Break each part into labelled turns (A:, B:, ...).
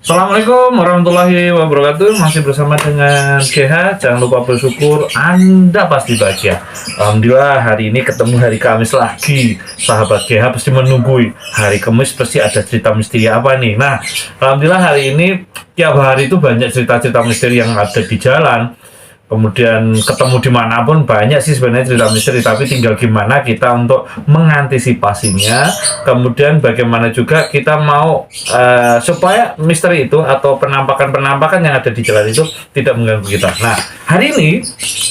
A: Assalamualaikum warahmatullahi wabarakatuh. Masih bersama dengan GH. Jangan lupa bersyukur, Anda pasti bahagia. Alhamdulillah hari ini ketemu hari Kamis lagi. Sahabat GH pasti menunggu hari Kamis pasti ada cerita misteri apa nih. Nah, Alhamdulillah hari ini tiap hari itu banyak cerita-cerita misteri yang ada di jalan. Kemudian ketemu dimanapun banyak sih sebenarnya cerita misteri, tapi tinggal gimana kita untuk mengantisipasinya. Kemudian bagaimana juga kita mau supaya misteri itu atau penampakan-penampakan yang ada di jalan itu tidak mengganggu kita. Nah, hari ini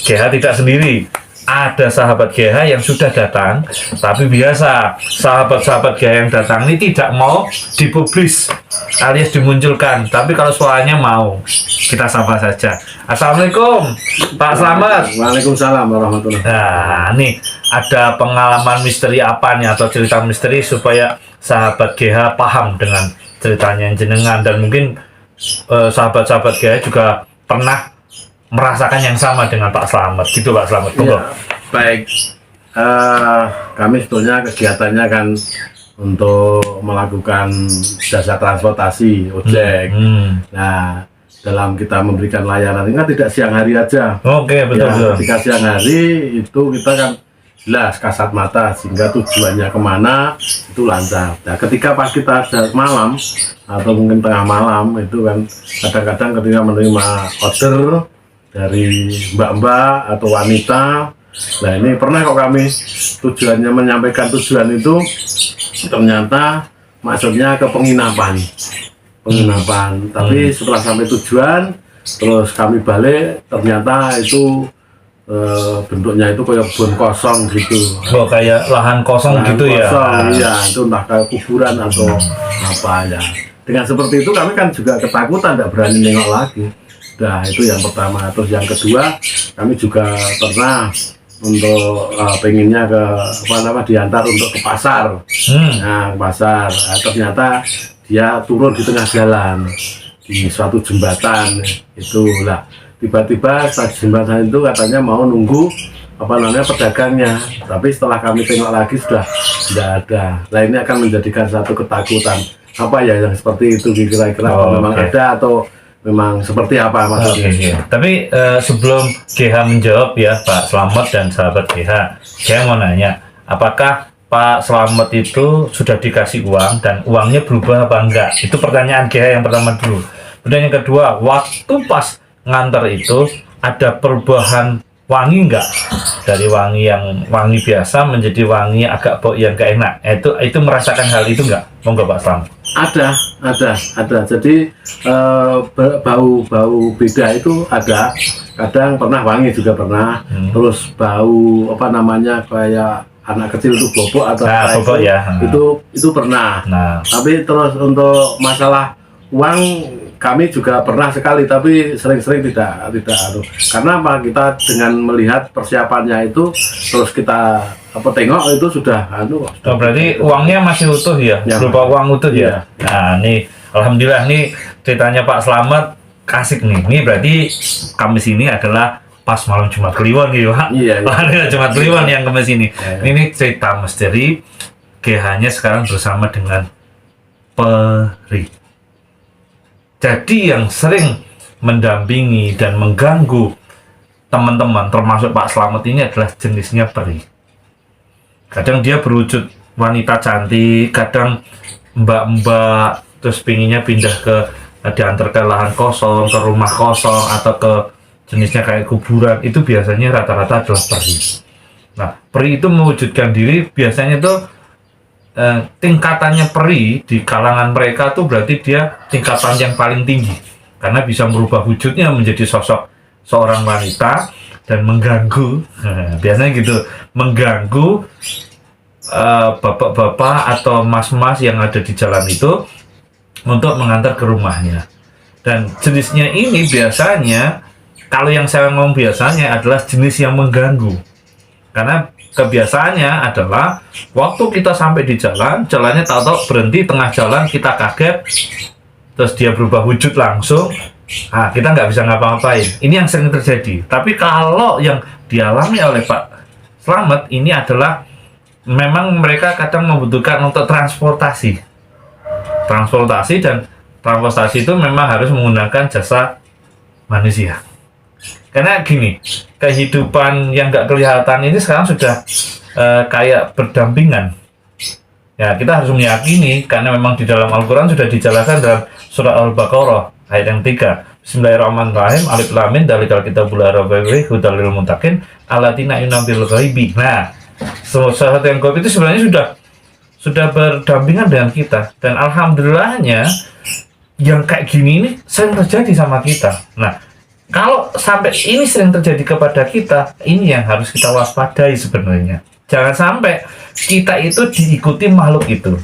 A: GH tidak sendiri. Ada sahabat GH yang sudah datang, tapi biasa sahabat-sahabat GH yang datang ini tidak mau dipublis alias dimunculkan, tapi kalau suaranya mau, kita sapa saja. Assalamualaikum Pak Slamet.
B: Waalaikumsalam warahmatullahi wabarakatuh.
A: Nah, nih ada pengalaman misteri apa nih atau cerita misteri supaya sahabat GH paham dengan ceritanya jenengan, dan mungkin sahabat-sahabat GH juga pernah merasakan yang sama dengan Pak Slamet gitu. Pak Slamet,
B: Ya, baik. Kami sebetulnya kegiatannya kan untuk melakukan jasa transportasi ojek. Nah, dalam kita memberikan layanan ini kan tidak siang hari aja.
A: Oke, betul,
B: Ya,
A: betul.
B: ketika siang hari itu kita kan jelas kasat mata sehingga tujuannya kemana itu lancar. Nah, ketika pas kita ada malam atau mungkin tengah malam itu kan kadang-kadang ketika menerima order dari mbak-mbak atau wanita. Nah, ini pernah kok kami tujuannya menyampaikan tujuan itu ternyata maksudnya ke penginapan. Tapi setelah sampai tujuan terus kami balik ternyata itu bentuknya itu kayak kebun kosong gitu.
A: Oh, kayak lahan kosong
B: Lahan
A: gitu ya.
B: kosong, iya, itu entah kayak kuburan atau apa ya. Dengan seperti itu kami kan juga ketakutan, tidak berani nengok lagi. Nah, itu yang pertama. Terus yang kedua, kami juga pernah untuk pengennya ke diantar untuk ke pasar. Nah, ke pasar. Nah, ternyata dia turun di tengah jalan di suatu jembatan itu lah. Tiba-tiba saat jembatan itu katanya mau nunggu pedagangnya, tapi setelah kami tengok lagi sudah tidak ada. Nah, ini akan menjadikan satu ketakutan. Apa ya yang seperti itu kira-kira memang ada atau memang seperti apa maksudnya?
A: Tapi sebelum GH menjawab ya Pak Slamet dan sahabat GH, saya mau nanya, apakah Pak Slamet itu sudah dikasih uang dan uangnya berubah apa enggak? Itu pertanyaan GH yang pertama dulu. Kemudian yang kedua, waktu pas nganter itu ada perubahan wangi enggak? Dari wangi yang wangi biasa menjadi wangi agak bau yang gak enak. Itu merasakan hal itu enggak? Monggo Pak Slamet.
B: Ada. Jadi bau beda itu ada. Kadang pernah wangi juga pernah. Terus bau kayak anak kecil itu bobok atau
A: bobok ya.
B: Itu pernah.
A: Nah,
B: Tapi terus untuk masalah uang kami juga pernah sekali, tapi sering-sering tidak karena apa, kita dengan melihat persiapannya itu terus kita tengok itu sudah
A: berarti uangnya masih utuh ya, berupa uang utuh ya. Nah, nih alhamdulillah nih ceritanya Pak Slamet kasih nih. Ini berarti Kamis ini adalah pas malam Jumat Kliwon gitu Pak.
B: Iya.
A: Jumat Kliwon yang Kamis ini. Ini cerita misteri GH-nya sekarang bersama dengan peri. Jadi yang sering mendampingi dan mengganggu teman-teman termasuk Pak Slamet ini adalah jenisnya peri. Kadang dia berwujud wanita cantik, kadang mbak-mbak terus pinginnya pindah ke diantar ke lahan kosong, ke rumah kosong, atau ke jenisnya kayak kuburan. Itu biasanya rata-rata adalah peri. Nah, peri itu mewujudkan diri biasanya itu tingkatannya peri di kalangan mereka tuh berarti dia tingkatan yang paling tinggi karena bisa merubah wujudnya menjadi sosok seorang wanita dan mengganggu. Biasanya gitu, mengganggu bapak-bapak atau mas-mas yang ada di jalan itu untuk mengantar ke rumahnya. Dan jenisnya ini biasanya, kalau yang saya ngomong biasanya adalah jenis yang mengganggu, karena kebiasaannya adalah waktu kita sampai di jalannya tahu-tahu berhenti tengah jalan, kita kaget, terus dia berubah wujud langsung. Nah, kita nggak bisa ngapa-ngapain. Ini yang sering terjadi. Tapi kalau yang dialami oleh Pak Slamet ini adalah memang mereka kadang membutuhkan untuk transportasi dan transportasi itu memang harus menggunakan jasa manusia. Karena gini, kehidupan yang nggak kelihatan ini sekarang sudah kayak berdampingan. Ya, kita harus meyakini karena memang di dalam Al-Quran sudah dijelaskan dalam surat Al-Baqarah ayat yang 3. Bismillahirrahmanirrahim. Alif lam mim dzalikal kitabul la raiba fihi hudal lil muttaqin alladziina yu'minuna bil ghaibi. Nah, sesuatu yang gaib itu sebenarnya sudah berdampingan dengan kita, dan alhamdulillahnya yang kayak gini ini sering terjadi sama kita. Nah, kalau sampai ini sering terjadi kepada kita, ini yang harus kita waspadai sebenarnya. Jangan sampai kita itu diikuti makhluk itu,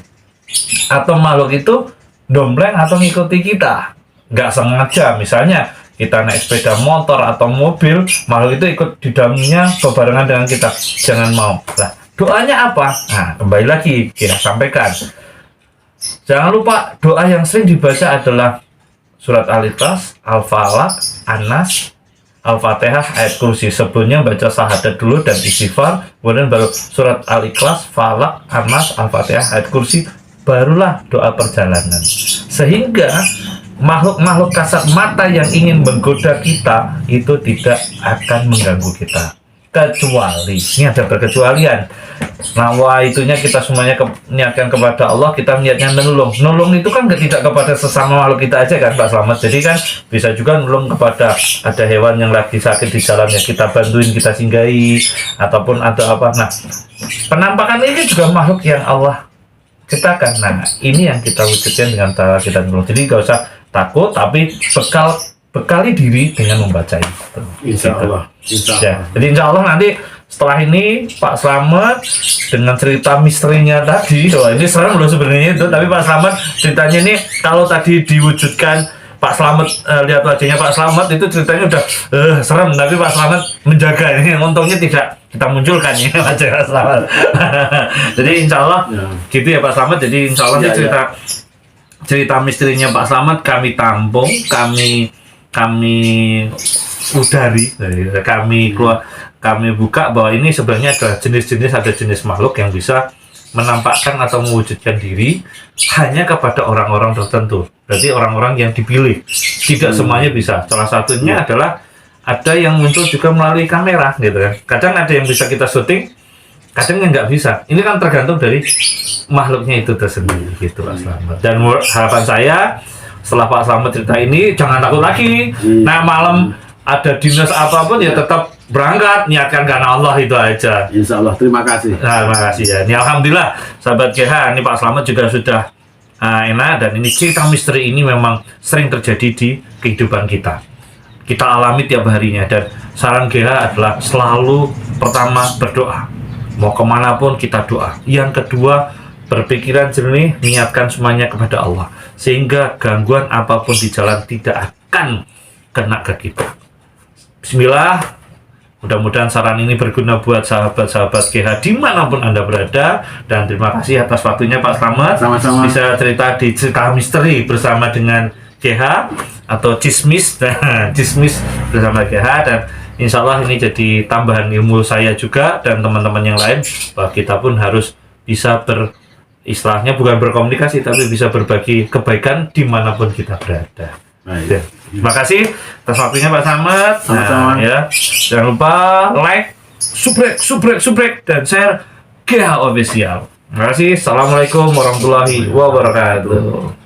A: atau makhluk itu dompleng atau ngikuti kita. Nggak sengaja, misalnya kita naik sepeda motor atau mobil, makhluk itu ikut di dalamnya berbarengan dengan kita. Jangan mau. Nah, doanya apa? Nah, kembali lagi kita sampaikan. Jangan lupa doa yang sering dibaca adalah surat Al-Ikhlas, Al-Falaq, An-Nas, Al-Fatihah, ayat kursi. Sebelumnya baca syahadat dulu dan istighfar, kemudian baru surat Al-Ikhlas, Falaq, An-Nas, Al-Fatihah, ayat kursi, barulah doa perjalanan. Sehingga makhluk-makhluk kasat mata yang ingin menggoda kita itu tidak akan mengganggu kita. Kecuali, ini ada perkecualian. Nawa itunya kita semuanya niatkan kepada Allah, kita niatnya menolong. Nolong itu kan tidak kepada sesama makhluk kita aja kan Pak Slamet. Jadi kan bisa juga nolong kepada ada hewan yang lagi sakit di jalan, ya kita bantuin, kita singgahi, ataupun ada apa. Nah, penampakan ini juga makhluk yang Allah ciptakan. Nah, ini yang kita wujudkan dengan cara kita nolong. Jadi gak usah takut, tapi bekali diri dengan membaca itu.
B: Insya Allah.
A: Ya, jadi insya Allah nanti setelah ini Pak Slamet dengan cerita misterinya tadi, ini serem loh sebenarnya itu, tapi Pak Slamet ceritanya ini kalau tadi diwujudkan Pak Slamet, lihat wajahnya Pak Slamet itu ceritanya udah serem, tapi Pak Slamet menjaga ini, untungnya tidak kita munculkan ya wajah Pak Slamet. Jadi insya Allah gitu ya Pak Slamet. Jadi insya Allah ini cerita misterinya Pak Slamet kami tampung, kami udari, kami buka bahwa ini sebenarnya adalah ada jenis makhluk yang bisa menampakkan atau mewujudkan diri hanya kepada orang-orang tertentu. Berarti orang-orang yang dipilih. Tidak semuanya bisa. Salah satunya adalah ada yang muncul juga melalui kamera gitu kan. Kadang ada yang bisa kita syuting, kadang yang nggak bisa. Ini kan tergantung dari makhluknya itu tersendiri gitu Pak Slamet. Dan harapan saya setelah Pak Slamet cerita ini jangan takut lagi. Nah, malam ada dinas apapun ya tetap berangkat, niatkan karena Allah, itu aja.
B: Insya Allah. Terima kasih.
A: Nah, terima kasih ya. Ini alhamdulillah sahabat GH, ini Pak Slamet juga sudah enak, dan ini cerita misteri ini memang sering terjadi di kehidupan kita. Kita alami tiap harinya, dan saran GH adalah selalu pertama berdoa. Mau kemanapun kita doa. Yang kedua, berpikiran jernih, niatkan semuanya kepada Allah, sehingga gangguan apapun di jalan tidak akan kena ke kita. Bismillah. Mudah-mudahan saran ini berguna buat sahabat-sahabat GH dimanapun Anda berada, dan terima kasih atas waktunya Pak Slamet.
B: Sama-sama.
A: Bisa cerita di cerita misteri bersama dengan GH atau Cismis bersama GH, dan insya Allah ini jadi tambahan ilmu saya juga dan teman-teman yang lain, bahwa kita pun harus bisa istilahnya bukan berkomunikasi, tapi bisa berbagi kebaikan dimanapun kita berada. Ya. Terima kasih atas waktunya Pak Slamet.
B: Sama-sama.
A: Ya, jangan lupa like, subrek dan share GH Official. Terima kasih. Assalamualaikum warahmatullahi wabarakatuh.